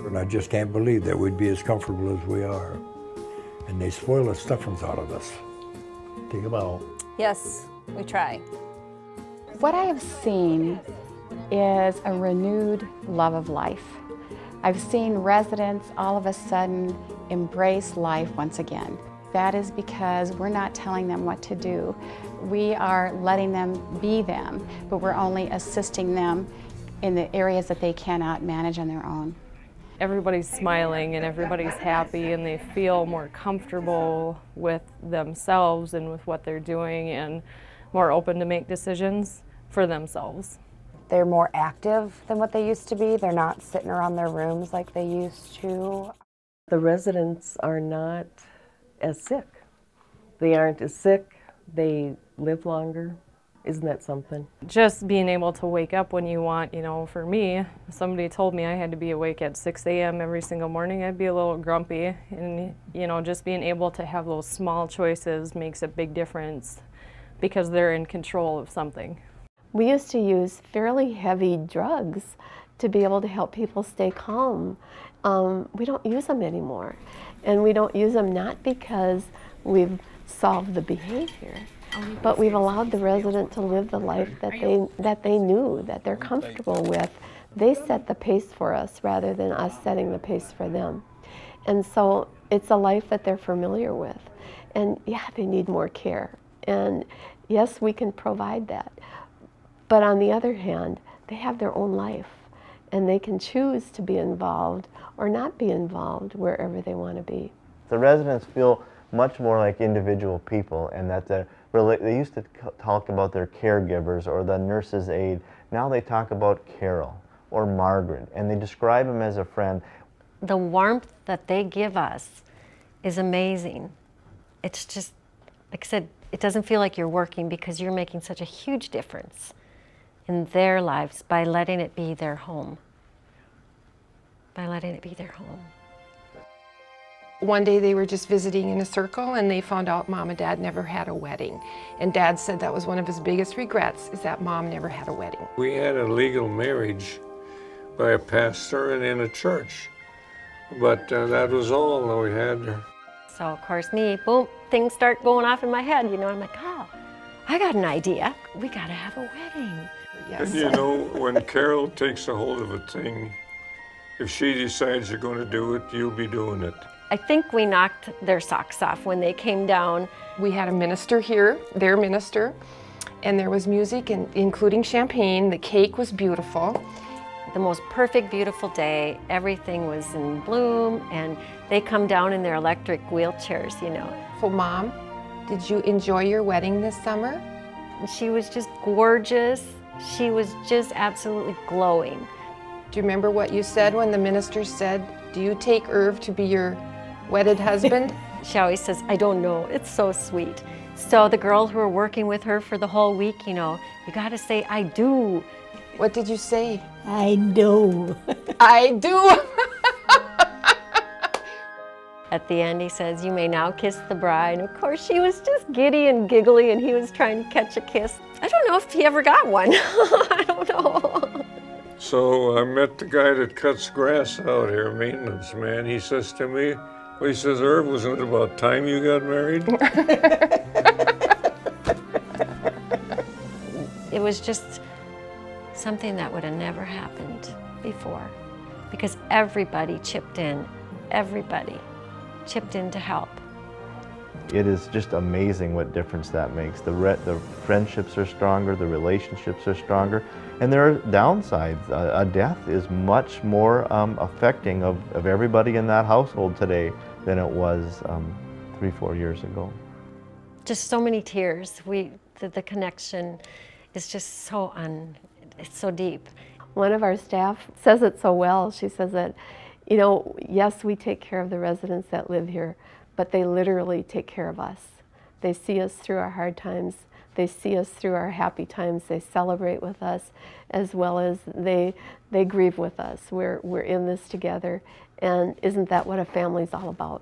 and I just can't believe that we'd be as comfortable as we are. And they spoil the stuffings out of us. Take them out. Yes, we try. What I have seen is a renewed love of life. I've seen residents all of a sudden embrace life once again. That is because we're not telling them what to do. We are letting them be them, but we're only assisting them in the areas that they cannot manage on their own. Everybody's smiling and everybody's happy and they feel more comfortable with themselves and with what they're doing and more open to make decisions for themselves. They're more active than what they used to be. They're not sitting around their rooms like they used to. The residents are not as sick. They aren't as sick. They live longer. Isn't that something? Just being able to wake up when you want, you know, for me, if somebody told me I had to be awake at 6 a.m. every single morning, I'd be a little grumpy. And, you know, just being able to have those small choices makes a big difference because they're in control of something. We used to use fairly heavy drugs to be able to help people stay calm. We don't use them anymore. And we don't use them not because we've solved the behavior, but we've allowed the resident to live the life that they knew, that they're comfortable with. They set the pace for us rather than us setting the pace for them. And so it's a life that they're familiar with. And yeah, they need more care. And yes, we can provide that. But on the other hand, they have their own life and they can choose to be involved or not be involved wherever they want to be. The residents feel much more like individual people, and that they used to talk about their caregivers or the nurse's aide. Now they talk about Carol or Margaret, and they describe them as a friend. The warmth that they give us is amazing. It's just, like I said, it doesn't feel like you're working because you're making such a huge difference in their lives by letting it be their home. By letting it be their home. One day they were just visiting in a circle and they found out Mom and Dad never had a wedding. And Dad said that was one of his biggest regrets, is that Mom never had a wedding. We had a legal marriage by a pastor and in a church, but that was all that we had. So of course me, boom, things start going off in my head, you know, I'm like, oh, I got an idea. We gotta have a wedding. Yes. And you know, when Carol takes a hold of a thing, if she decides you're going to do it, you'll be doing it. I think we knocked their socks off when they came down. We had a minister here, their minister, and there was music, including champagne. The cake was beautiful. The most perfect, beautiful day. Everything was in bloom, and they come down in their electric wheelchairs, you know. So Mom, did you enjoy your wedding this summer? She was just gorgeous. She was just absolutely glowing. Do you remember what you said when the minister said, do you take Irv to be your wedded husband? She always says, I don't know, it's so sweet. So the girls who were working with her for the whole week, you know, you gotta say, I do. What did you say? I do. I do. At the end he says, you may now kiss the bride. And of course she was just giddy and giggly and he was trying to catch a kiss. I don't know if he ever got one. I don't know. So I met the guy that cuts grass out here, maintenance man. He says to me, well, he says, Irv, wasn't it about time you got married? It was just something that would have never happened before because everybody chipped in. Everybody chipped in to help. It is just amazing what difference that makes. The friendships are stronger, the relationships are stronger, and there are downsides. A death is much more affecting of everybody in that household today than it was 3-4 years ago. Just so many tears. The connection is just so it's so deep. One of our staff says it so well. She says that, you know, yes, we take care of the residents that live here, but they literally take care of us. They see us through our hard times. They see us through our happy times. They celebrate with us, as well as they grieve with us. We're in this together, and isn't that what a family's all about?